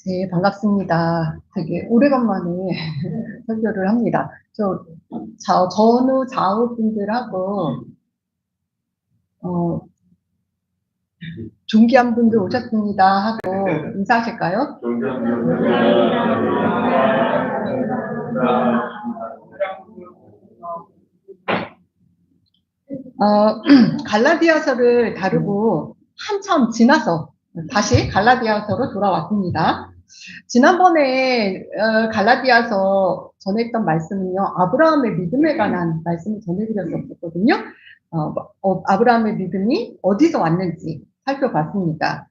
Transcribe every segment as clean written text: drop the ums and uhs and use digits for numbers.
네, 반갑습니다. 되게 오래간만에 설교를 합니다. 전후 좌우분들하고, 어, 존귀한 분들 오셨습니다 하고 인사하실까요? 갈라디아서를 다루고 한참 지나서 다시 갈라디아서로 돌아왔습니다. 지난번에 갈라디아서 전했던 말씀은요, 아브라함의 믿음에 관한 말씀을 전해드렸었거든요. 아브라함의 믿음이 어디서 왔는지 살펴봤습니다.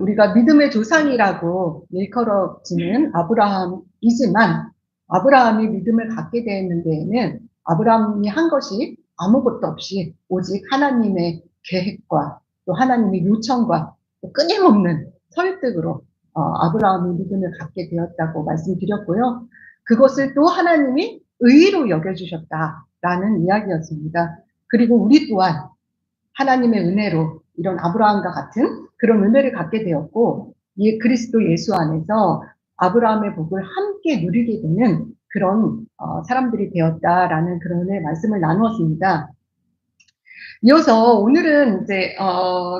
우리가 믿음의 조상이라고 일컬어지는 아브라함이지만, 아브라함이 믿음을 갖게 되는 데에는 아브라함이 한 것이 아무것도 없이 오직 하나님의 계획과 또 하나님의 요청과 또 끊임없는 설득으로 아브라함이 믿음을 갖게 되었다고 말씀드렸고요. 그것을 또 하나님이 의로 여겨주셨다라는 이야기였습니다. 그리고 우리 또한 하나님의 은혜로 이런 아브라함과 같은 그런 은혜를 갖게 되었고, 그리스도 예수 안에서 아브라함의 복을 함께 누리게 되는 그런 사람들이 되었다라는 그런 말씀을 나누었습니다. 이어서 오늘은 이제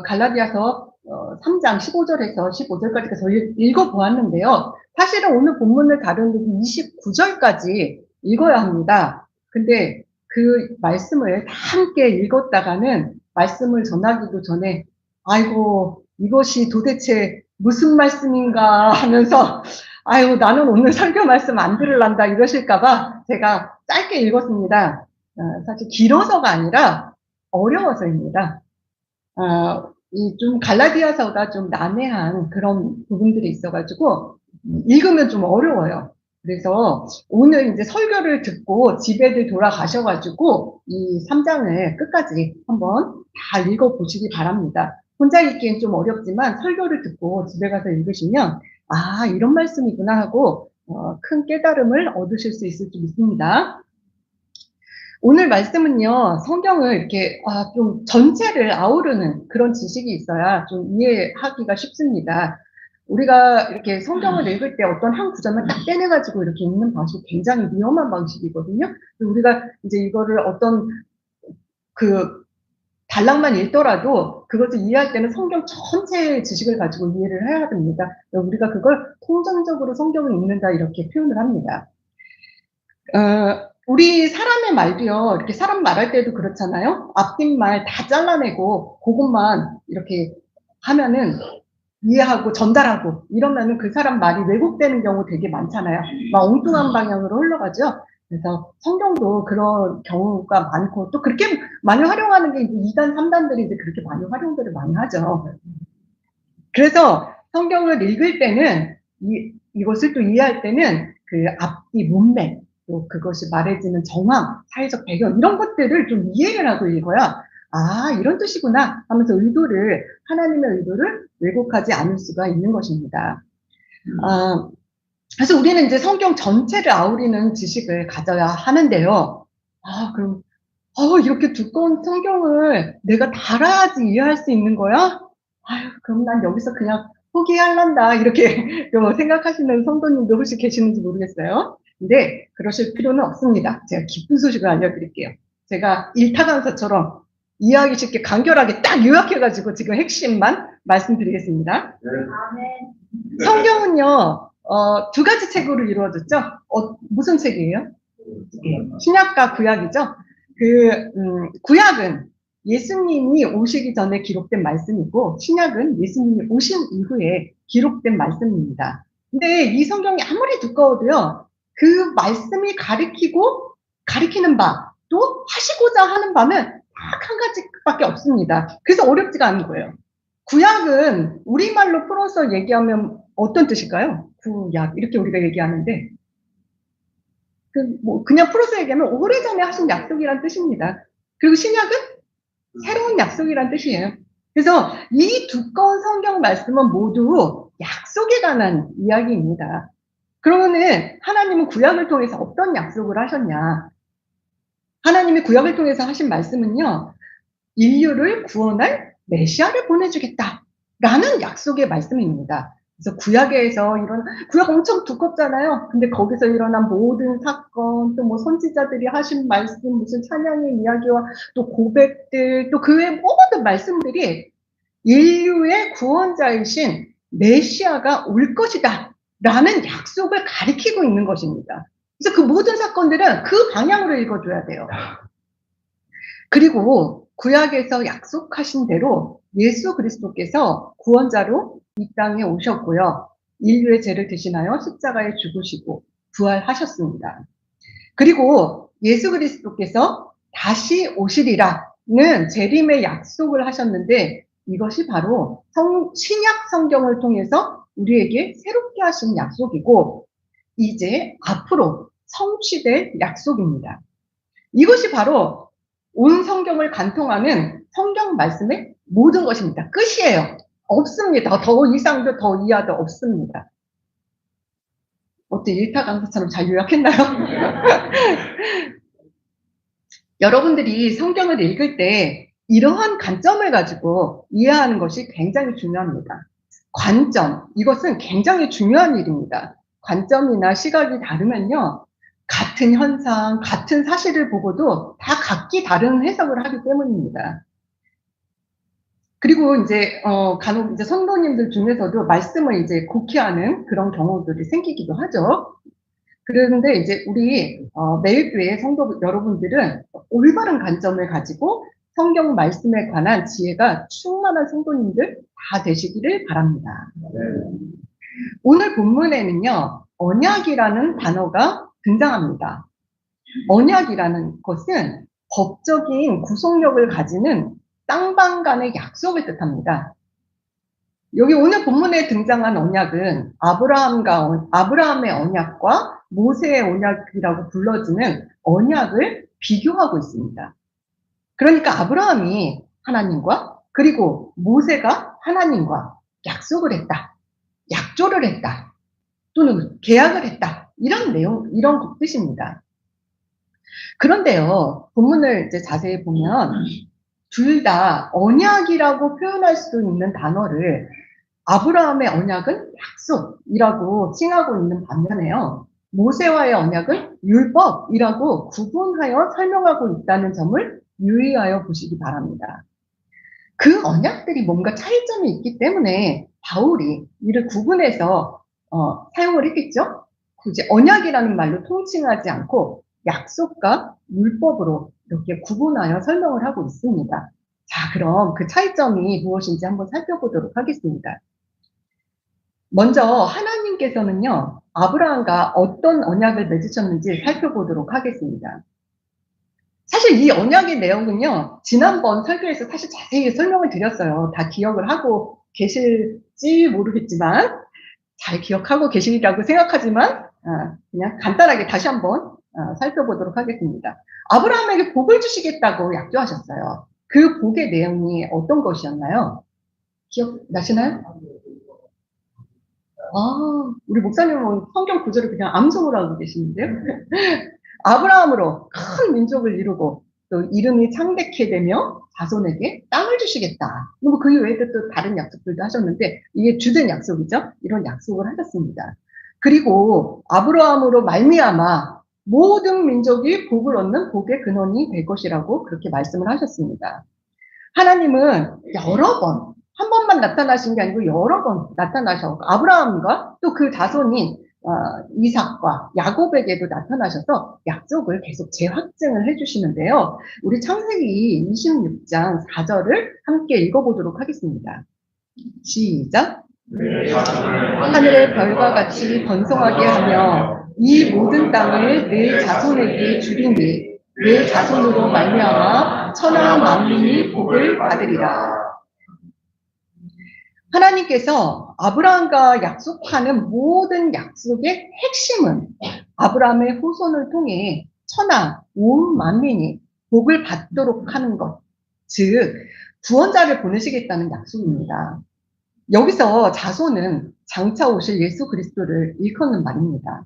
갈라디아서 3장 15절에서 15절까지 저희 읽어보았는데요. 사실은 오늘 본문을 다루는 29절까지 읽어야 합니다. 근데 그 말씀을 다 함께 읽었다가는 말씀을 전하기도 전에 아이고 이것이 도대체 무슨 말씀인가 하면서 아이고 나는 오늘 설교 말씀 안 들을란다 이러실까봐 제가 짧게 읽었습니다. 사실 길어서가 아니라 어려워서입니다. 좀 갈라디아서가 좀 난해한 그런 부분들이 있어가지고 읽으면 좀 어려워요. 그래서 오늘 이제 설교를 듣고 집에들 돌아가셔가지고 이 3장을 끝까지 한번 다 읽어보시기 바랍니다. 혼자 읽기엔 좀 어렵지만 설교를 듣고 집에 가서 읽으시면 아 이런 말씀이구나 하고 큰 깨달음을 얻으실 수 있을 줄 믿습니다. 오늘 말씀은요, 성경을 이렇게 좀 전체를 아우르는 그런 지식이 있어야 좀 이해하기가 쉽습니다. 우리가 이렇게 성경을 읽을 때 어떤 한 구절만 딱 떼내가지고 이렇게 읽는 방식이 굉장히 위험한 방식이거든요. 우리가 이제 이거를 어떤 단락만 읽더라도 그것을 이해할 때는 성경 전체의 지식을 가지고 이해를 해야 됩니다. 우리가 그걸 통전적으로 성경을 읽는다 이렇게 표현을 합니다. 우리 사람의 말도요, 이렇게 사람 말할 때도 그렇잖아요? 앞뒷말 다 잘라내고, 그것만 이렇게 하면은 이해하고 전달하고, 이러면은 그 사람 말이 왜곡되는 경우 되게 많잖아요. 막 엉뚱한 방향으로 흘러가죠? 그래서 성경도 그런 경우가 많고, 또 그렇게 많이 활용하는 게 이제 2단, 3단들이 이제 그렇게 많이 활용들을 많이 하죠. 그래서 성경을 읽을 때는, 이것을 또 이해할 때는 그 앞뒤 문맥, 또 그것이 말해지는 정황, 사회적 배경 이런 것들을 좀 이해를 하고 읽어야 아 이런 뜻이구나 하면서 하나님의 의도를 왜곡하지 않을 수가 있는 것입니다. 그래서 우리는 이제 성경 전체를 아우르는 지식을 가져야 하는데요. 그럼 이렇게 두꺼운 성경을 내가 다 알아야지 이해할 수 있는 거야? 그럼 난 여기서 그냥 포기할란다 이렇게 생각하시는 성도님도 혹시 계시는지 모르겠어요. 근데 그러실 필요는 없습니다. 제가 기쁜 소식을 알려드릴게요. 제가 일타 강사처럼 이해하기 쉽게 간결하게 딱 요약해가지고 지금 핵심만 말씀드리겠습니다. 성경은요, 두 가지 책으로 이루어졌죠. 무슨 책이에요? 신약과 구약이죠. 구약은 예수님이 오시기 전에 기록된 말씀이고, 신약은 예수님이 오신 이후에 기록된 말씀입니다. 근데 이 성경이 아무리 두꺼워도요, 그 말씀이 가리키는 바, 또 하시고자 하는 바는 딱 한 가지밖에 없습니다. 그래서 어렵지가 않은 거예요. 구약은 우리말로 풀어서 얘기하면 어떤 뜻일까요? 구약, 이렇게 우리가 얘기하는데, 그냥 풀어서 얘기하면 오래전에 하신 약속이란 뜻입니다. 그리고 신약은 새로운 약속이란 뜻이에요. 그래서 이 두꺼운 성경 말씀은 모두 약속에 관한 이야기입니다. 그러면은 하나님은 구약을 통해서 어떤 약속을 하셨냐? 하나님이 구약을 통해서 하신 말씀은요, 인류를 구원할 메시아를 보내주겠다라는 약속의 말씀입니다. 그래서 구약에서 구약 엄청 두껍잖아요. 근데 거기서 일어난 모든 사건, 또 뭐 선지자들이 하신 말씀, 무슨 찬양의 이야기와 또 고백들, 또 그 외 모든 말씀들이 인류의 구원자이신 메시아가 올 것이다 라는 약속을 가리키고 있는 것입니다. 그래서 그 모든 사건들은 그 방향으로 읽어줘야 돼요. 그리고 구약에서 약속하신 대로 예수 그리스도께서 구원자로 이 땅에 오셨고요. 인류의 죄를 대신하여 십자가에 죽으시고 부활하셨습니다. 그리고 예수 그리스도께서 다시 오시리라는 재림의 약속을 하셨는데 이것이 바로 신약 성경을 통해서 우리에게 새롭게 하신 약속이고 이제 앞으로 성취될 약속입니다. 이것이 바로 온 성경을 관통하는 성경 말씀의 모든 것입니다. 끝이에요. 없습니다. 더 이상도 더 이하도 없습니다. 어때? 일타 강사처럼 잘 요약했나요? 여러분들이 성경을 읽을 때 이러한 관점을 가지고 이해하는 것이 굉장히 중요합니다. 관점, 이것은 굉장히 중요한 일입니다. 관점이나 시각이 다르면요. 같은 현상, 같은 사실을 보고도 다 각기 다른 해석을 하기 때문입니다. 그리고 이제 간혹 이제 성도님들 중에서도 말씀을 이제 곡해하는 그런 경우들이 생기기도 하죠. 그런데 이제 우리 매일교회 성도 여러분들은 올바른 관점을 가지고 성경 말씀에 관한 지혜가 충만한 성도님들 다 되시기를 바랍니다. 오늘 본문에는요, 언약이라는 단어가 등장합니다. 언약이라는 것은 법적인 구속력을 가지는 쌍방 간의 약속을 뜻합니다. 여기 오늘 본문에 등장한 언약은 아브라함의 언약과 모세의 언약이라고 불러지는 언약을 비교하고 있습니다. 그러니까 아브라함이 하나님과 그리고 모세가 하나님과 약속을 했다, 약조를 했다, 또는 계약을 했다. 이런 내용, 이런 뜻입니다. 그런데요, 본문을 이제 자세히 보면 둘 다 언약이라고 표현할 수 있는 단어를 아브라함의 언약은 약속이라고 칭하고 있는 반면에요. 모세와의 언약은 율법이라고 구분하여 설명하고 있다는 점을 유의하여 보시기 바랍니다. 그 언약들이 뭔가 차이점이 있기 때문에 바울이 이를 구분해서 사용을 했겠죠? 이제 언약이라는 말로 통칭하지 않고 약속과 율법으로 이렇게 구분하여 설명을 하고 있습니다. 자, 그럼 그 차이점이 무엇인지 한번 살펴보도록 하겠습니다. 먼저 하나님께서는요, 아브라함과 어떤 언약을 맺으셨는지 살펴보도록 하겠습니다. 사실 이 언약의 내용은요, 지난번 설교에서 사실 자세히 설명을 드렸어요. 다 기억을 하고 계실지 모르겠지만, 잘 기억하고 계시리라고 생각하지만, 그냥 간단하게 다시 한번 살펴보도록 하겠습니다. 아브라함에게 복을 주시겠다고 약조하셨어요. 그 복의 내용이 어떤 것이었나요? 기억나시나요? 우리 목사님은 성경 구절을 그냥 암송을 하고 계시는데요. 아브라함으로 큰 민족을 이루고 또 이름이 창대케 되며 자손에게 땅을 주시겠다. 뭐 그 외에도 또 다른 약속들도 하셨는데 이게 주된 약속이죠. 이런 약속을 하셨습니다. 그리고 아브라함으로 말미암아 모든 민족이 복을 얻는 복의 근원이 될 것이라고 그렇게 말씀을 하셨습니다. 하나님은 여러 번, 한 번만 나타나신 게 아니고 여러 번 나타나셔서 아브라함과 또 그 자손인 이삭과 야곱에게도 나타나셔서 약속을 계속 재확증을 해주시는데요. 우리 창세기 26장 4절을 함께 읽어보도록 하겠습니다. 시작. 하늘의 별과 같이 번성하게 하며 이 모든 땅을 내 자손에게 주리니 내 자손으로 말미암아 천하 만민이 복을 받으리라. 하나님께서 아브라함과 약속하는 모든 약속의 핵심은 아브라함의 후손을 통해 천하 온 만민이 복을 받도록 하는 것, 즉 구원자를 보내시겠다는 약속입니다. 여기서 자손은 장차 오실 예수 그리스도를 일컫는 말입니다.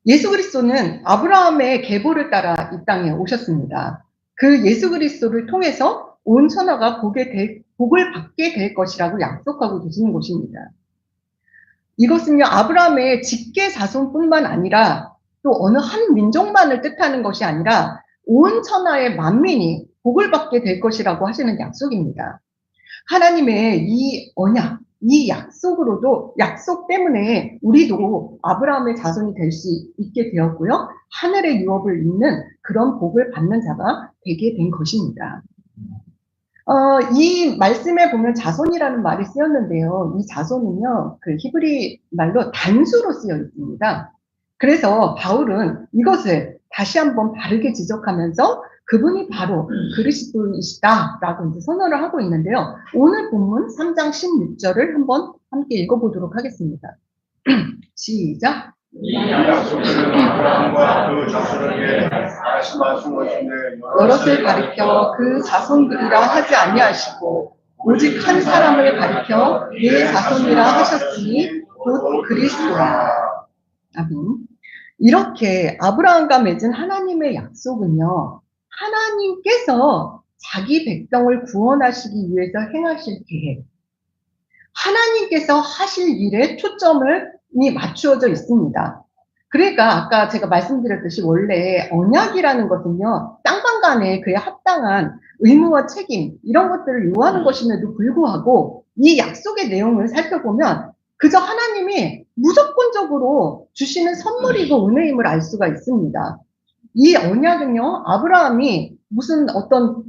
예수 그리스도는 아브라함의 계보를 따라 이 땅에 오셨습니다. 그 예수 그리스도를 통해서 온 천하가 복을 받게 될 것이라고 약속하고 계시는 것입니다. 이것은요, 아브라함의 직계 자손뿐만 아니라 또 어느 한 민족만을 뜻하는 것이 아니라 온 천하의 만민이 복을 받게 될 것이라고 하시는 약속입니다. 하나님의 이 언약, 이 약속으로도, 약속 때문에 우리도 아브라함의 자손이 될 수 있게 되었고요. 하늘의 유업을 잇는 그런 복을 받는 자가 되게 된 것입니다. 이 말씀에 보면 자손이라는 말이 쓰였는데요. 이 자손은요, 그 히브리 말로 단수로 쓰여 있습니다. 그래서 바울은 이것을 다시 한번 바르게 지적하면서 그분이 바로 그리스도이시다라고 이제 선언을 하고 있는데요. 오늘 본문 3장 16절을 한번 함께 읽어보도록 하겠습니다. 시작. 이 약속은 아브라함과 그 자손에게 말씀하신 것인데 여럿을 가리켜 그 자손들이라 하지 아니하시고 오직 한 사람을 가리켜 네 자손이라 하셨으니 곧 그리스도라. 아멘. 이렇게 아브라함과 맺은 하나님의 약속은요, 하나님께서 자기 백성을 구원하시기 위해서 행하실 계획, 하나님께서 하실 일에 초점을 맞추어져 있습니다. 그러니까 아까 제가 말씀드렸듯이 원래 언약이라는 것은요, 쌍방간에 그에 합당한 의무와 책임 이런 것들을 요하는 것임에도 불구하고 이 약속의 내용을 살펴보면 그저 하나님이 무조건적으로 주시는 선물이고 은혜임을 알 수가 있습니다. 이 언약은요, 아브라함에게 무슨 어떤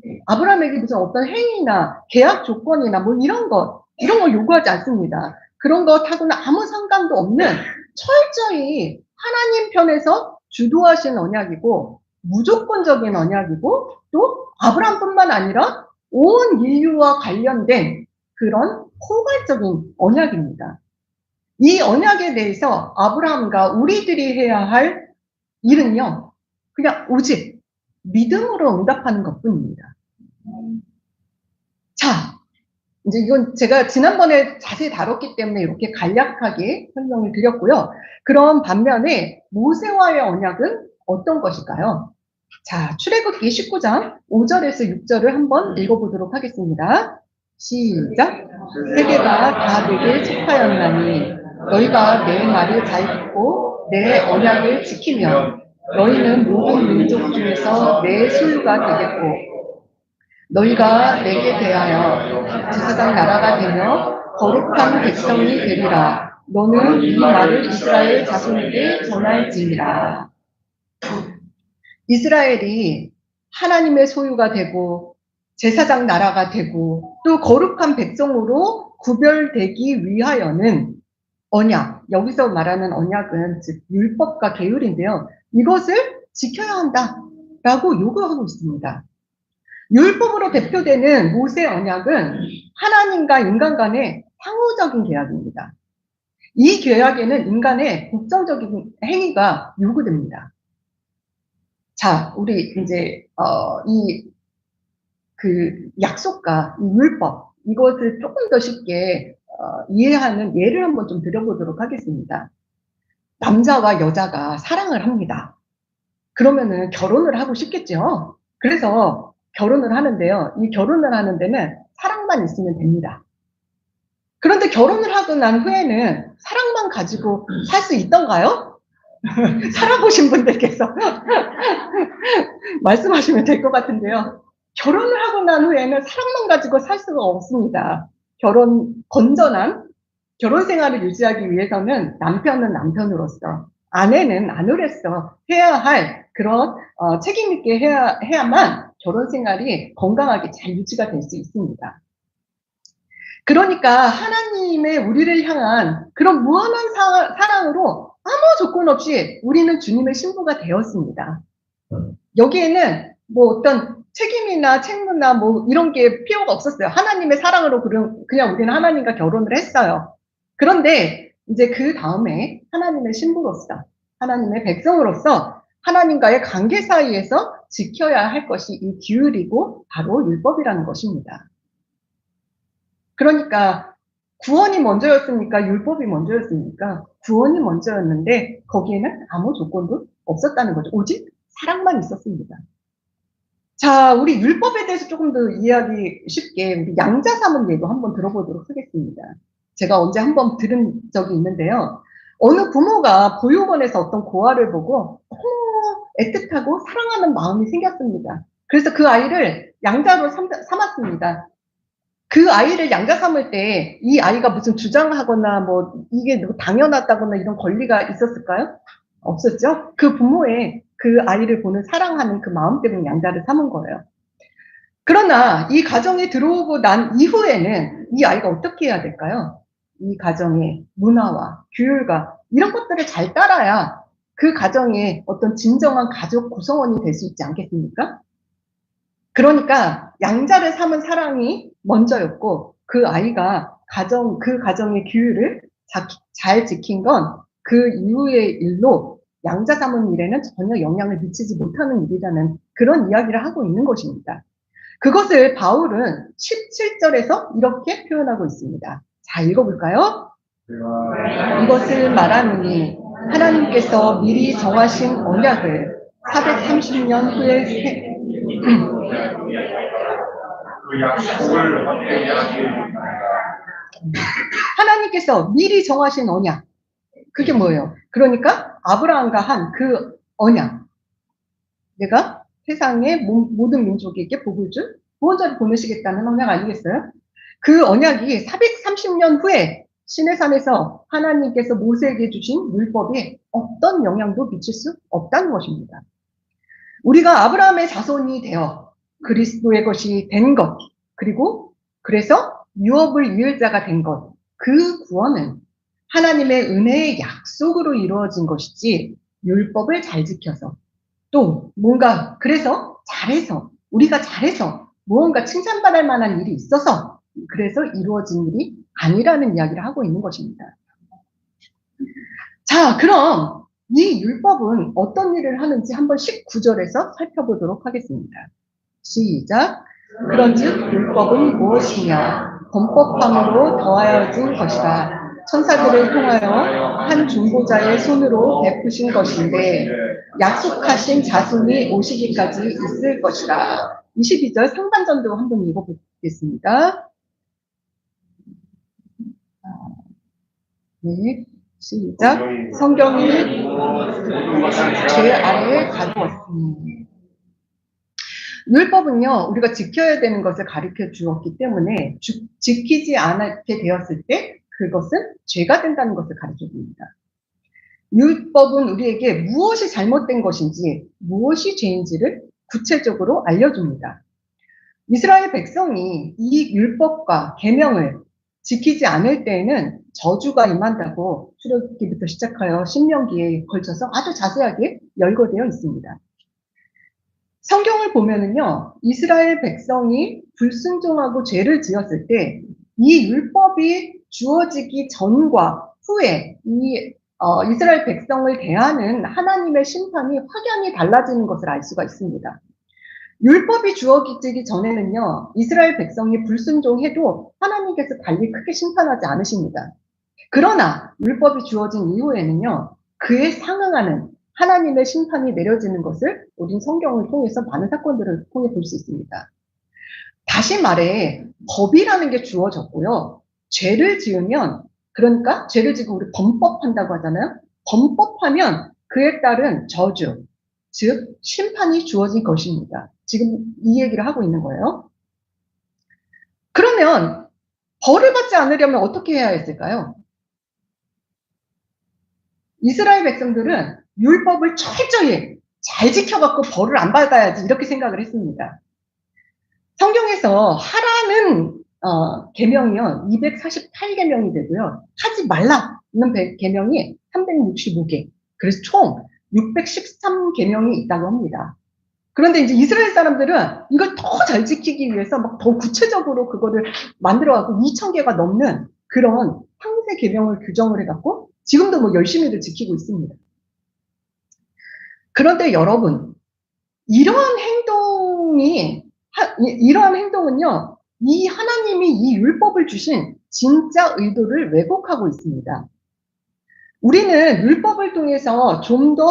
행위나 계약 조건이나 뭐 이런 거 요구하지 않습니다. 그런 것하고는 아무 상관도 없는 철저히 하나님 편에서 주도하신 언약이고 무조건적인 언약이고 또 아브라함뿐만 아니라 온 인류와 관련된 그런 포괄적인 언약입니다. 이 언약에 대해서 아브라함과 우리들이 해야 할 일은요, 그냥 오직 믿음으로 응답하는 것뿐입니다. 자, 이제 이건 제가 지난번에 자세히 다뤘기 때문에 이렇게 간략하게 설명을 드렸고요. 그런 반면에 모세와의 언약은 어떤 것일까요? 자, 출애굽기 19장 5절에서 6절을 한번 읽어보도록 하겠습니다. 시작. 세계가 다 내게 속하였나니 너희가 내 말을 잘 듣고 내 언약을 지키면 너희는 모든 민족 중에서 내 소유가 되겠고 너희가 내게 대하여 제사장 나라가 되며 거룩한 백성이 되리라. 너는 이 말을 이스라엘 자손에게 전할지니라. 이스라엘이 하나님의 소유가 되고 제사장 나라가 되고 또 거룩한 백성으로 구별되기 위하여는 언약, 여기서 말하는 언약은 즉 율법과 계율인데요. 이것을 지켜야 한다라고 요구하고 있습니다. 율법으로 대표되는 모세 언약은 하나님과 인간 간의 상호적인 계약입니다. 이 계약에는 인간의 독점적인 행위가 요구됩니다. 자, 우리 이제 약속과 이 율법 이것을 조금 더 쉽게 이해하는 예를 한번 좀 드려보도록 하겠습니다. 남자와 여자가 사랑을 합니다. 그러면은 결혼을 하고 싶겠죠. 그래서 결혼을 하는데요. 이 결혼을 하는 데는 사랑만 있으면 됩니다. 그런데 결혼을 하고 난 후에는 사랑만 가지고 살 수 있던가요? 살아보신 분들께서 말씀하시면 될 것 같은데요. 결혼을 하고 난 후에는 사랑만 가지고 살 수가 없습니다. 건전한 결혼 생활을 유지하기 위해서는 남편은 남편으로서, 아내는 아내로서 해야 할 그런 책임 있게 해야만 결혼 생활이 건강하게 잘 유지가 될 수 있습니다. 그러니까 하나님의 우리를 향한 그런 무한한 사랑으로 아무 조건 없이 우리는 주님의 신부가 되었습니다. 여기에는 뭐 어떤 책임이나 책무나 뭐 이런 게 필요가 없었어요. 하나님의 사랑으로 그냥 우리는 하나님과 결혼을 했어요. 그런데 이제 그 다음에 하나님의 신부로서, 하나님의 백성으로서 하나님과의 관계 사이에서 지켜야 할 것이 이 규율이고 바로 율법이라는 것입니다. 그러니까 구원이 먼저였습니까? 율법이 먼저였습니까? 구원이 먼저였는데 거기에는 아무 조건도 없었다는 거죠. 오직 사랑만 있었습니다. 자, 우리 율법에 대해서 조금 더 이해하기 쉽게 우리 양자 삼은 예도 한번 들어보도록 하겠습니다. 제가 언제 한번 들은 적이 있는데요. 어느 부모가 보육원에서 어떤 고아를 보고 너무 애틋하고 사랑하는 마음이 생겼습니다. 그래서 그 아이를 양자로 삼았습니다. 그 아이를 양자 삼을 때 이 아이가 무슨 주장하거나 뭐 이게 당연하다거나 이런 권리가 있었을까요? 없었죠. 그 부모의 그 아이를 보는 사랑하는 그 마음 때문에 양자를 삼은 거예요. 그러나 이 가정에 들어오고 난 이후에는 이 아이가 어떻게 해야 될까요? 이 가정의 문화와 규율과 이런 것들을 잘 따라야 그 가정의 어떤 진정한 가족 구성원이 될 수 있지 않겠습니까? 그러니까 양자를 삼은 사랑이 먼저였고 그 아이가 그 가정의 규율을 잘 지킨 건 그 이후의 일로 양자 삼은 일에는 전혀 영향을 미치지 못하는 일이라는 그런 이야기를 하고 있는 것입니다. 그것을 바울은 17절에서 이렇게 표현하고 있습니다. 자, 읽어볼까요? 이것을 말하노니 하나님께서 미리 정하신 언약을 430년 후에 그 약속을 확대하기 바랍니다. 하나님께서 미리 정하신 언약. 그게 뭐예요? 그러니까 아브라함과 한 그 언약. 내가 세상의 모든 민족에게 복을 줄 구원자를 보내시겠다는 언약 아니겠어요? 그 언약이 430년 후에 시내산에서 하나님께서 모세에게 주신 율법에 어떤 영향도 미칠 수 없다는 것입니다. 우리가 아브라함의 자손이 되어 그리스도의 것이 된 것, 그리고 그래서 유업을 이을 자가 된 것, 그 구원은 하나님의 은혜의 약속으로 이루어진 것이지 율법을 잘 지켜서 또 뭔가 그래서 잘해서 우리가 잘해서 무언가 칭찬받을 만한 일이 있어서 그래서 이루어진 일이 아니라는 이야기를 하고 있는 것입니다. 자, 그럼 이 율법은 어떤 일을 하는지 한번 19절에서 살펴보도록 하겠습니다. 시작. 그런즉 율법은 무엇이냐? 범법함으로 더하여진 것이라. 천사들을 통하여 한 중보자의 손으로 베푸신 것인데 약속하신 자손이 오시기까지 있을 것이라. 22절 상반전도 한번 읽어보겠습니다. 네, 시작. 성경이 죄 아래에 가두었으니. 율법은요, 우리가 지켜야 되는 것을 가르쳐 주었기 때문에 지키지 않게 되었을 때 그것은 죄가 된다는 것을 가르쳐 줍니다. 율법은 우리에게 무엇이 잘못된 것인지, 무엇이 죄인지를 구체적으로 알려줍니다. 이스라엘 백성이 이 율법과 계명을 지키지 않을 때에는 저주가 임한다고 출애굽기부터 시작하여 신명기에 걸쳐서 아주 자세하게 열거되어 있습니다. 성경을 보면은요, 이스라엘 백성이 불순종하고 죄를 지었을 때 이 율법이 주어지기 전과 후에 이스라엘 백성을 대하는 하나님의 심판이 확연히 달라지는 것을 알 수가 있습니다. 율법이 주어지기 전에는요, 이스라엘 백성이 불순종해도 하나님께서 달리 크게 심판하지 않으십니다. 그러나 율법이 주어진 이후에는요, 그에 상응하는 하나님의 심판이 내려지는 것을 우린 성경을 통해서 많은 사건들을 통해 볼 수 있습니다. 다시 말해 법이라는 게 주어졌고요. 죄를 지으면 그러니까 죄를 지고 우리 범법한다고 하잖아요. 범법하면 그에 따른 저주, 즉 심판이 주어진 것입니다. 지금 이 얘기를 하고 있는 거예요. 그러면 벌을 받지 않으려면 어떻게 해야 했을까요? 이스라엘 백성들은 율법을 철저히 잘 지켜갖고 벌을 안 받아야지 이렇게 생각을 했습니다. 성경에서 하라는 계명이요 248계명이 되고요. 하지 말라는 계명이 365개. 그래서 총 613계명이 있다고 합니다. 그런데 이제 이스라엘 사람들은 이걸 더 잘 지키기 위해서 막 더 구체적으로 그거를 만들어갖고 2000개가 넘는 그런 황새 계명을 규정을 해갖고 지금도 뭐 열심히들 지키고 있습니다. 그런데 여러분, 이러한 행동은요, 이 하나님이 이 율법을 주신 진짜 의도를 왜곡하고 있습니다. 우리는 율법을 통해서 좀 더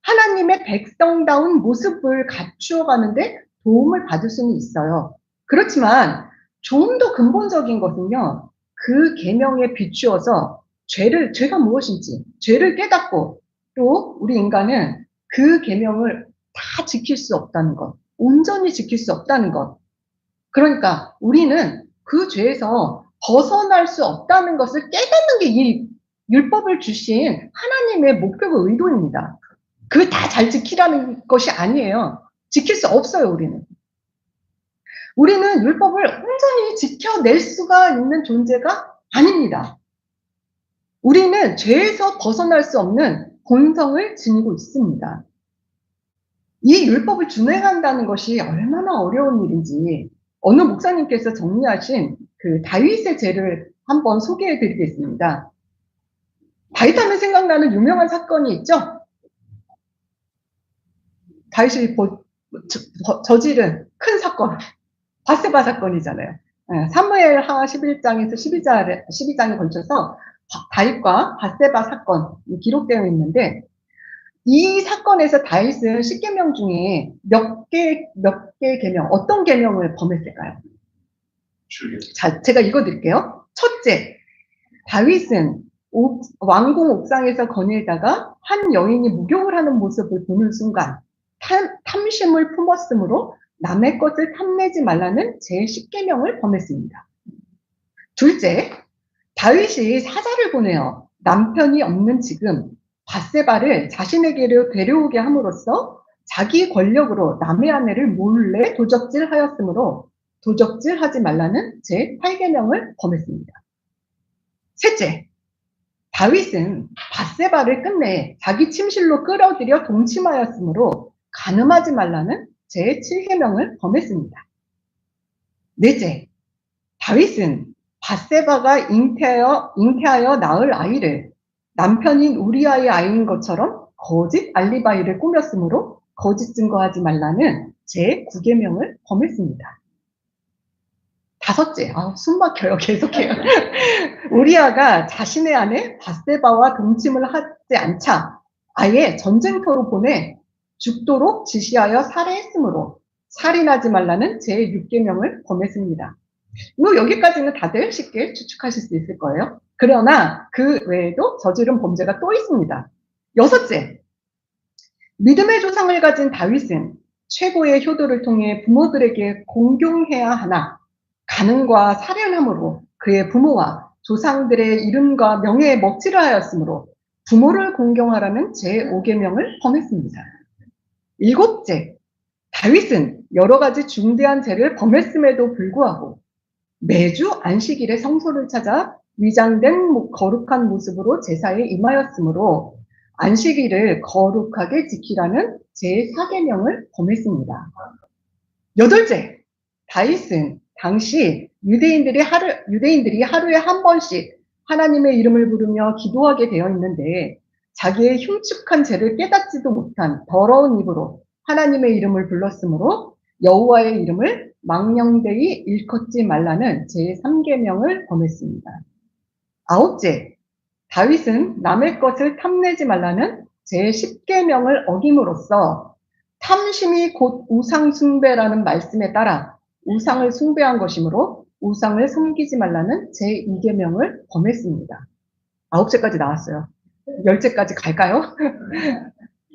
하나님의 백성다운 모습을 갖추어 가는데 도움을 받을 수는 있어요. 그렇지만 좀 더 근본적인 것은요, 그 계명에 비추어서 죄가 무엇인지, 죄를 깨닫고 또 우리 인간은 그 계명을 다 지킬 수 없다는 것, 온전히 지킬 수 없다는 것. 그러니까 우리는 그 죄에서 벗어날 수 없다는 것을 깨닫는 게 이 율법을 주신 하나님의 목표고 의도입니다. 그 다 잘 지키라는 것이 아니에요. 지킬 수 없어요, 우리는. 우리는 율법을 온전히 지켜낼 수가 있는 존재가 아닙니다. 우리는 죄에서 벗어날 수 없는 본성을 지니고 있습니다. 이 율법을 준행한다는 것이 얼마나 어려운 일인지 어느 목사님께서 정리하신 그 다윗의 죄를 한번 소개해 드리겠습니다. 다윗 하면 생각나는 유명한 사건이 있죠? 다윗이 저지른 큰 사건, 바세바 사건이잖아요. 사무엘하 11장에서 12장에 걸쳐서 다윗과 바세바 사건이 기록되어 있는데, 이 사건에서 다윗은 10계명 중에 몇 개 계명, 어떤 계명을 범했을까요? 자, 제가 읽어드릴게요. 첫째, 다윗은 왕궁 옥상에서 거닐다가 한 여인이 목욕을 하는 모습을 보는 순간 탐심을 품었으므로 남의 것을 탐내지 말라는 제10계명을 범했습니다. 둘째, 다윗이 사자를 보내어 남편이 없는 지금 바세바를 자신에게로 데려오게 함으로써 자기 권력으로 남의 아내를 몰래 도적질하였으므로 도적질하지 말라는 제8계명을 범했습니다. 셋째, 다윗은 바세바를 끝내 자기 침실로 끌어들여 동침하였으므로 간음하지 말라는 제7계명을 범했습니다. 넷째, 다윗은 바세바가 잉태하여 낳을 아이를 남편인 우리아의 아이인 것처럼 거짓 알리바이를 꾸몄으므로 거짓 증거하지 말라는 제9계명을 범했습니다. 다섯째, 숨 막혀요. 계속해요. 우리아가 자신의 아내 바세바와 동침을 하지 않자 아예 전쟁터로 보내 죽도록 지시하여 살해했으므로 살인하지 말라는 제6계명을 범했습니다. 뭐 여기까지는 다들 쉽게 추측하실 수 있을 거예요. 그러나 그 외에도 저지른 범죄가 또 있습니다. 여섯째, 믿음의 조상을 가진 다윗은 최고의 효도를 통해 부모들에게 공경해야 하나 간음과 살인함으로 그의 부모와 조상들의 이름과 명예에 먹칠을 하였으므로 부모를 공경하라는 제5계명을 범했습니다. 일곱째, 다윗은 여러 가지 중대한 죄를 범했음에도 불구하고 매주 안식일에 성소를 찾아 위장된 거룩한 모습으로 제사에 임하였으므로 안식일을 거룩하게 지키라는 제4계명을 범했습니다. 여덟째, 다윗은 당시 유대인들이 하루에 한 번씩 하나님의 이름을 부르며 기도하게 되어 있는데 자기의 흉측한 죄를 깨닫지도 못한 더러운 입으로 하나님의 이름을 불렀으므로 여호와의 이름을 망령되이 일컫지 말라는 제3계명을 범했습니다. 아홉째, 다윗은 남의 것을 탐내지 말라는 제10계명을 어김으로써 탐심이 곧 우상 숭배라는 말씀에 따라 우상을 숭배한 것이므로 우상을 섬기지 말라는 제2계명을 범했습니다. 9제까지 나왔어요. 10제까지 갈까요?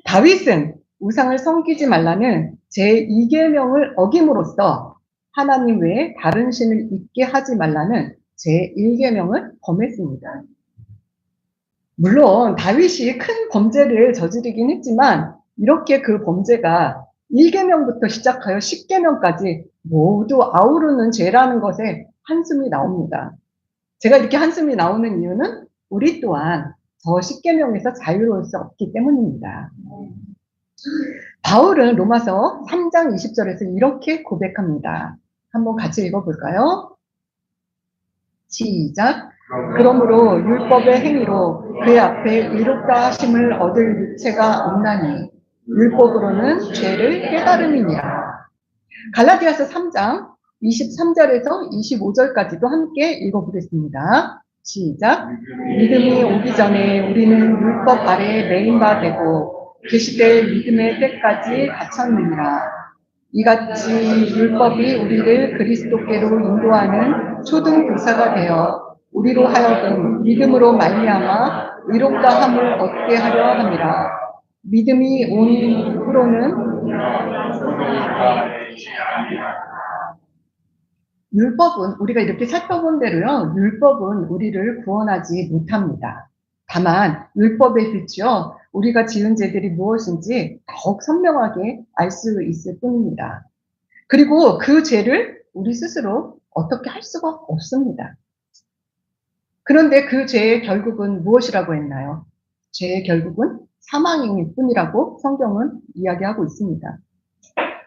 다윗은 우상을 섬기지 말라는 제2계명을 어김으로써 하나님 외에 다른 신을 있게 하지 말라는 제1계명을 범했습니다. 물론 다윗이 큰 범죄를 저지르긴 했지만 이렇게 그 범죄가 1계명부터 시작하여 10계명까지 모두 아우르는 죄라는 것에 한숨이 나옵니다. 제가 이렇게 한숨이 나오는 이유는 우리 또한 저 10계명에서 자유로울 수 없기 때문입니다. 바울은 로마서 3장 20절에서 이렇게 고백합니다. 한번 같이 읽어볼까요? 시작. 그러므로 율법의 행위로 그의 앞에 의롭다 하심을 얻을 육체가 없나니 율법으로는 죄를 깨달음이니라. 갈라디아서 3장 23절에서 25절까지도 함께 읽어보겠습니다. 시작. 믿음이 오기 전에 우리는 율법 아래에 매인 바 되고 계시되 믿음의 때까지 갇혔느니라. 이같이 율법이 우리를 그리스도께로 인도하는 초등 교사가 되어 우리로 하여금 믿음으로 말미암아 의롭다 함을 얻게 하려 함이라. 믿음이 온 후로는 율법은 우리가 이렇게 살펴본 대로요. 율법은 우리를 구원하지 못합니다. 다만 율법에 비추어 우리가 지은 죄들이 무엇인지 더욱 선명하게 알 수 있을 뿐입니다. 그리고 그 죄를 우리 스스로 어떻게 할 수가 없습니다. 그런데 그 죄의 결국은 무엇이라고 했나요? 죄의 결국은 사망일 뿐이라고 성경은 이야기하고 있습니다.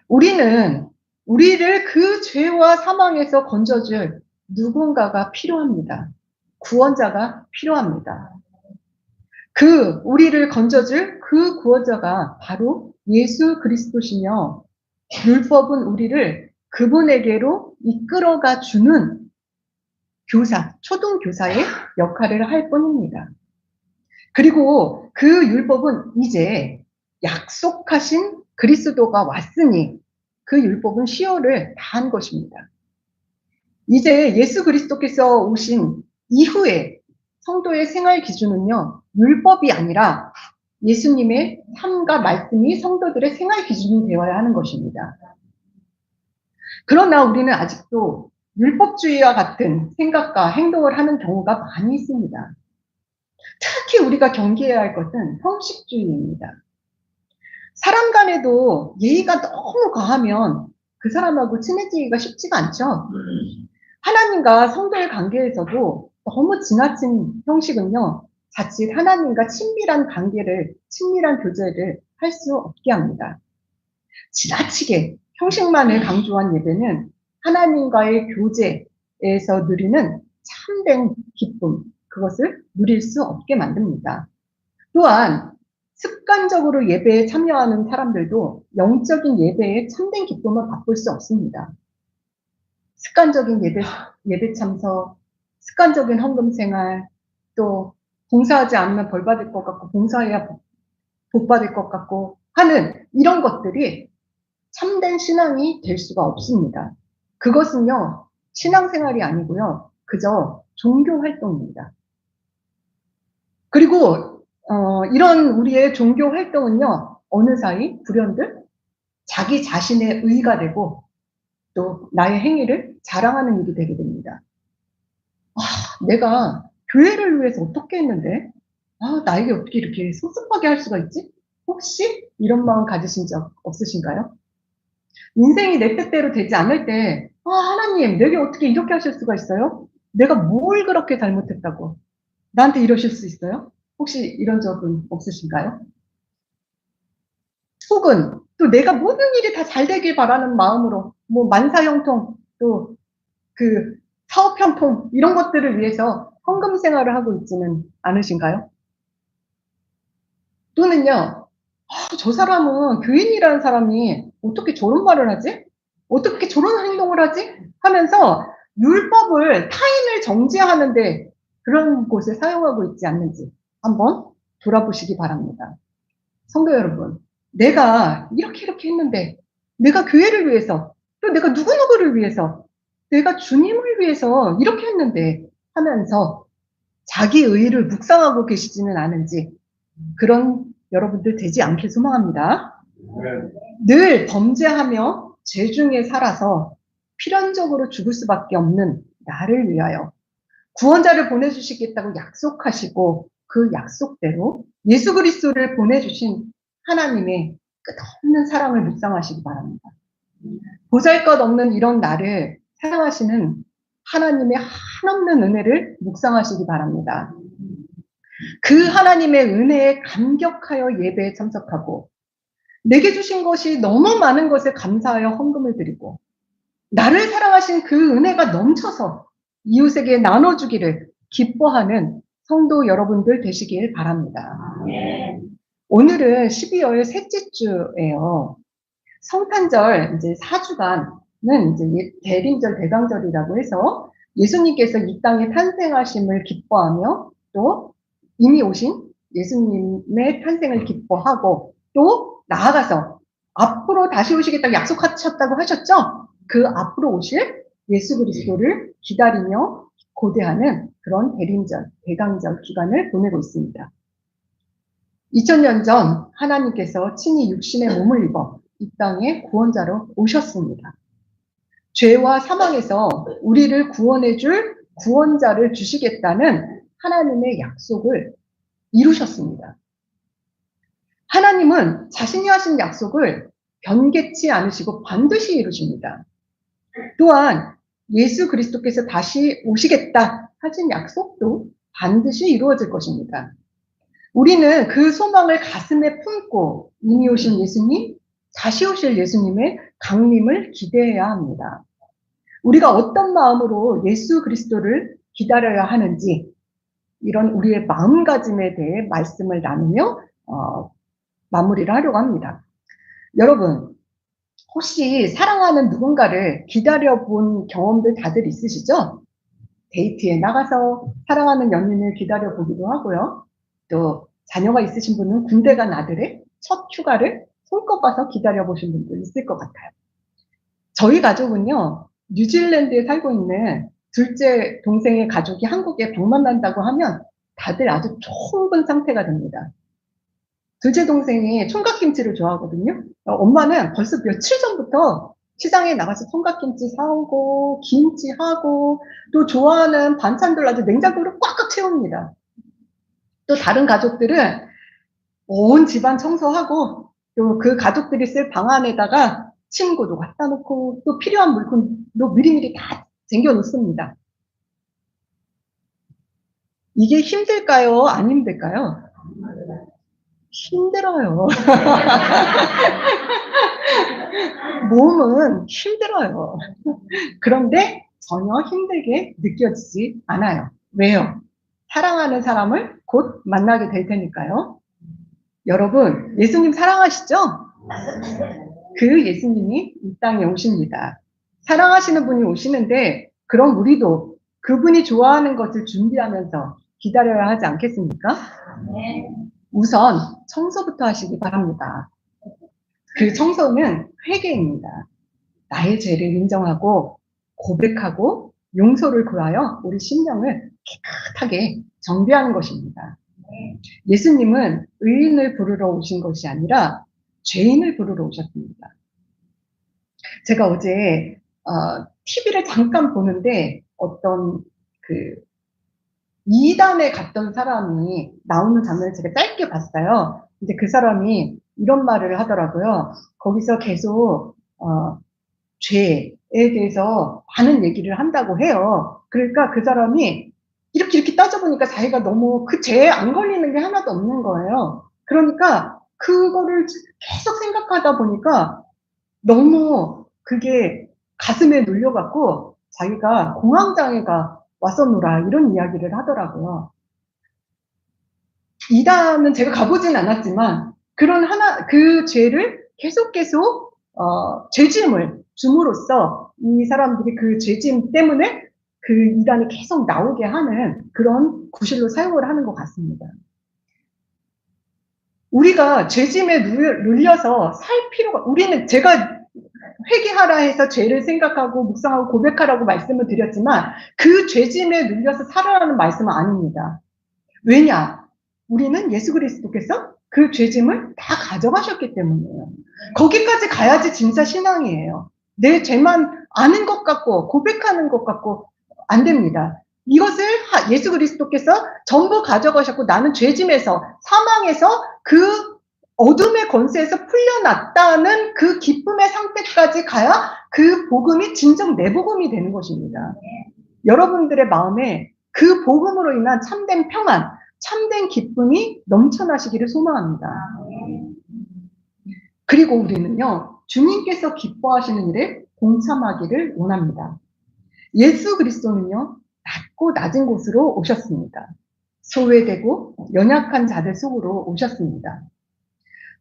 우리를 그 죄와 사망에서 건져줄 누군가가 필요합니다. 구원자가 필요합니다. 우리를 건져줄 그 구원자가 바로 예수 그리스도시며, 율법은 우리를 그분에게로 이끌어가 주는 교사, 초등교사의 역할을 할 뿐입니다. 그리고 그 율법은 이제 약속하신 그리스도가 왔으니 그 율법은 시효를 다한 것입니다. 이제 예수 그리스도께서 오신 이후에 성도의 생활 기준은요, 율법이 아니라 예수님의 삶과 말씀이 성도들의 생활 기준이 되어야 하는 것입니다. 그러나 우리는 아직도 율법주의와 같은 생각과 행동을 하는 경우가 많이 있습니다. 특히 우리가 경계해야 할 것은 형식주의입니다. 사람 간에도 예의가 너무 과하면 그 사람하고 친해지기가 쉽지가 않죠. 하나님과 성도의 관계에서도 너무 지나친 형식은요, 자칫 하나님과 친밀한 관계를, 친밀한 교제를 할 수 없게 합니다. 지나치게 형식만을 강조한 예배는 하나님과의 교제에서 누리는 참된 기쁨, 그것을 누릴 수 없게 만듭니다. 또한 습관적으로 예배에 참여하는 사람들도 영적인 예배에 참된 기쁨을 맛볼 수 없습니다. 습관적인 예배 참석, 습관적인 헌금 생활, 또 봉사하지 않으면 벌 받을 것 같고 봉사해야 복 받을 것 같고 하는 이런 것들이 참된 신앙이 될 수가 없습니다. 그것은요, 신앙생활이 아니고요, 그저 종교 활동입니다. 그리고 이런 우리의 종교 활동은요, 어느 사이 불현듯 자기 자신의 의가 되고 또 나의 행위를 자랑하는 일이 되게 됩니다. 내가 교회를 위해서 어떻게 했는데 나에게 어떻게 이렇게 섭섭하게 할 수가 있지? 혹시 이런 마음 가지신 적 없으신가요? 인생이 내 뜻대로 되지 않을 때 하나님, 내게 어떻게 이렇게 하실 수가 있어요? 내가 뭘 그렇게 잘못했다고 나한테 이러실 수 있어요? 혹시 이런 적은 없으신가요? 혹은 또 내가 모든 일이 다 잘 되길 바라는 마음으로 뭐 만사형통, 또 그 사업형통 이런 것들을 위해서 헌금 생활을 하고 있지는 않으신가요? 또는요, 저 사람은 교인이라는 사람이 어떻게 저런 말을 하지? 어떻게 저런 행동을 하지? 하면서 율법을 타인을 정죄하는데 그런 곳에 사용하고 있지 않는지 한번 돌아보시기 바랍니다. 성도 여러분, 내가 이렇게 했는데, 내가 교회를 위해서, 또 내가 누구누구를 위해서, 내가 주님을 위해서 이렇게 했는데 하면서 자기 의의를 묵상하고 계시지는 않은지, 그런 여러분들 되지 않길 소망합니다. 늘 범죄하며 죄 중에 살아서 필연적으로 죽을 수밖에 없는 나를 위하여 구원자를 보내주시겠다고 약속하시고 그 약속대로 예수 그리스도를 보내주신 하나님의 끝없는 사랑을 묵상하시기 바랍니다. 보잘것없는 이런 나를 사랑하시는 하나님의 한없는 은혜를 묵상하시기 바랍니다. 그 하나님의 은혜에 감격하여 예배에 참석하고 내게 주신 것이 너무 많은 것에 감사하여 헌금을 드리고 나를 사랑하신 그 은혜가 넘쳐서 이웃에게 나눠주기를 기뻐하는 성도 여러분들 되시길 바랍니다. 오늘은 12월 셋째 주예요. 성탄절 이제 4주간은 이제 대림절 대강절이라고 해서 예수님께서 이 땅에 탄생하심을 기뻐하며 또 이미 오신 예수님의 탄생을 기뻐하고 또 나아가서 앞으로 다시 오시겠다고 약속하셨다고 하셨죠? 그 앞으로 오실 예수 그리스도를 기다리며 고대하는 그런 대림절, 대강절 기간을 보내고 있습니다. 2000년 전 하나님께서 친히 육신의 몸을 입어 이 땅에 구원자로 오셨습니다. 죄와 사망에서 우리를 구원해 줄 구원자를 주시겠다는 하나님의 약속을 이루셨습니다. 하나님은 자신이 하신 약속을 변개치 않으시고 반드시 이루십니다. 또한 예수 그리스도께서 다시 오시겠다 하신 약속도 반드시 이루어질 것입니다. 우리는 그 소망을 가슴에 품고 이미 오신 예수님, 다시 오실 예수님의 강림을 기대해야 합니다. 우리가 어떤 마음으로 예수 그리스도를 기다려야 하는지 이런 우리의 마음가짐에 대해 말씀을 나누며 마무리를 하려고 합니다. 여러분, 혹시 사랑하는 누군가를 기다려본 경험들 다들 있으시죠? 데이트에 나가서 사랑하는 연인을 기다려보기도 하고요. 또 자녀가 있으신 분은 군대 간 아들의 첫 휴가를 손꼽아서 기다려보신 분도 있을 것 같아요. 저희 가족은요, 뉴질랜드에 살고 있는 둘째 동생의 가족이 한국에 방문한다고 하면 다들 아주充分 상태가 됩니다. 둘째 동생이 총각김치를 좋아하거든요. 엄마는 벌써 며칠 전부터 시장에 나가서 총각김치 사오고 김치하고 또 좋아하는 반찬들 아주 냉장고를 꽉꽉 채웁니다. 또 다른 가족들은 온 집안 청소하고 또 그 가족들이 쓸 방 안에다가 침구도 갖다 놓고 또 필요한 물건도 미리미리 다 쟁겨 놓습니다. 이게 힘들까요? 안 힘들까요? 힘들어요. 몸은 힘들어요. 그런데 전혀 힘들게 느껴지지 않아요. 왜요? 사랑하는 사람을 곧 만나게 될 테니까요. 여러분, 예수님 사랑하시죠? 그 예수님이 이 땅에 오십니다. 사랑하시는 분이 오시는데 그럼 우리도 그분이 좋아하는 것을 준비하면서 기다려야 하지 않겠습니까? 우선 청소부터 하시기 바랍니다. 그 청소는 회개입니다. 나의 죄를 인정하고 고백하고 용서를 구하여 우리 심령을 깨끗하게 정비하는 것입니다. 예수님은 의인을 부르러 오신 것이 아니라 죄인을 부르러 오셨습니다. 제가 어제 TV를 잠깐 보는데 어떤 그 이단에 갔던 사람이 나오는 장면을 제가 짧게 봤어요. 이제 그 사람이 이런 말을 하더라고요. 거기서 계속 죄에 대해서 많은 얘기를 한다고 해요. 그러니까 그 사람이 이렇게 따져보니까 자기가 너무 그 죄에 안 걸리는 게 하나도 없는 거예요. 그러니까 그거를 계속 생각하다 보니까 너무 그게 가슴에 눌려갖고 자기가 공황장애가 왔었노라 이런 이야기를 하더라고요. 이단은 제가 가보진 않았지만 그 죄를 계속 죄짐을 줌으로써 이 사람들이 그 죄짐 때문에 그 이단이 계속 나오게 하는 그런 구실로 사용을 하는 것 같습니다. 우리가 죄짐에 눌려서 살 필요가, 우리는 제가 회개하라 해서 죄를 생각하고 묵상하고 고백하라고 말씀을 드렸지만 그 죄짐에 눌려서 살아라는 말씀은 아닙니다. 왜냐? 우리는 예수 그리스도께서 그 죄짐을 다 가져가셨기 때문이에요. 거기까지 가야지 진짜 신앙이에요. 내 죄만 아는 것 같고 고백하는 것 같고 안 됩니다. 이것을 예수 그리스도께서 전부 가져가셨고 나는 죄짐에서 사망에서 그 어둠의 권세에서 풀려났다는 그 기쁨의 상태까지 가야 그 복음이 진정 내 복음이 되는 것입니다. 여러분들의 마음에 그 복음으로 인한 참된 평안, 참된 기쁨이 넘쳐나시기를 소망합니다. 그리고 우리는요, 주님께서 기뻐하시는 일에 동참하기를 원합니다. 예수 그리스도는요, 낮고 낮은 곳으로 오셨습니다. 소외되고 연약한 자들 속으로 오셨습니다.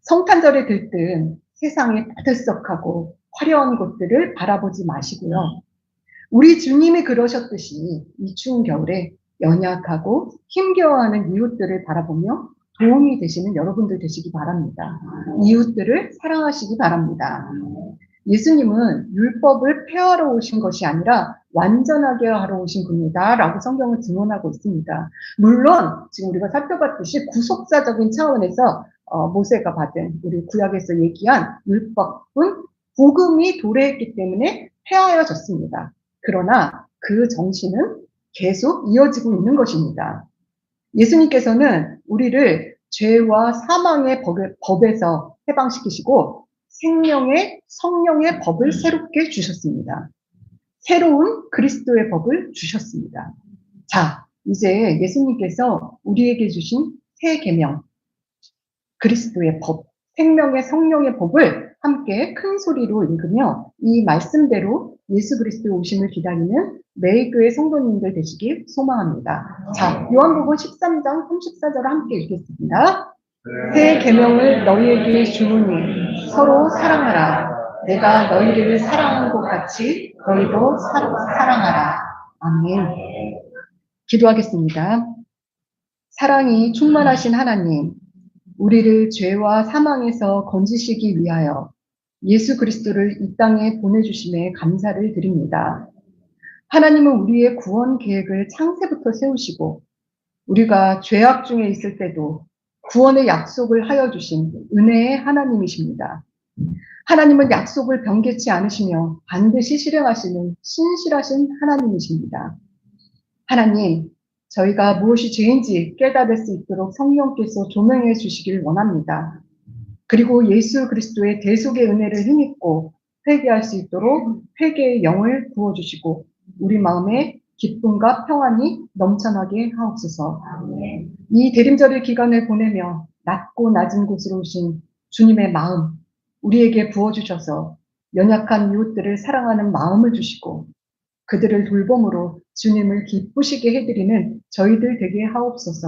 성탄절에 들뜬 세상의 따뜻석하고 화려한 곳들을 바라보지 마시고요. 우리 주님이 그러셨듯이 이 추운 겨울에 연약하고 힘겨워하는 이웃들을 바라보며 도움이 되시는 여러분들 되시기 바랍니다. 이웃들을 사랑하시기 바랍니다. 예수님은 율법을 폐하러 오신 것이 아니라 완전하게 하러 오신 분이다 라고 성경을 증언하고 있습니다. 물론 지금 우리가 살펴봤듯이 구속사적인 차원에서 모세가 받은 우리 구약에서 얘기한 율법은 복음이 도래했기 때문에 폐하여졌습니다. 그러나 그 정신은 계속 이어지고 있는 것입니다. 예수님께서는 우리를 죄와 사망의 법에서 해방시키시고 생명의 성령의 법을 새롭게 주셨습니다. 새로운 그리스도의 법을 주셨습니다. 자, 이제 예수님께서 우리에게 주신 새 계명, 그리스도의 법, 생명의 성령의 법을 함께 큰 소리로 읽으며 이 말씀대로 예수 그리스도의 오심을 기다리는 매일 교회 성도님들 되시길 소망합니다. 자, 요한복음 13장 34절을 함께 읽겠습니다. 새 계명을 너희에게 주노니 서로 사랑하라. 내가 너희를 사랑한 것 같이 너희도 사랑하라. 아멘. 기도하겠습니다. 사랑이 충만하신 하나님, 우리를 죄와 사망에서 건지시기 위하여 예수 그리스도를 이 땅에 보내주심에 감사를 드립니다. 하나님은 우리의 구원 계획을 창세부터 세우시고 우리가 죄악 중에 있을 때도 구원의 약속을 하여 주신 은혜의 하나님이십니다. 하나님은 약속을 변개치 않으시며 반드시 실행하시는 신실하신 하나님이십니다. 하나님, 저희가 무엇이 죄인지 깨달을 수 있도록 성령께서 조명해 주시길 원합니다. 그리고 예수 그리스도의 대속의 은혜를 힘입고 회개할 수 있도록 회개의 영을 부어주시고 우리 마음에 기쁨과 평안이 넘쳐나게 하옵소서. 이 대림절의 기간을 보내며 낮고 낮은 곳으로 오신 주님의 마음 우리에게 부어주셔서 연약한 이웃들을 사랑하는 마음을 주시고 그들을 돌봄으로 주님을 기쁘시게 해드리는 저희들 되게 하옵소서.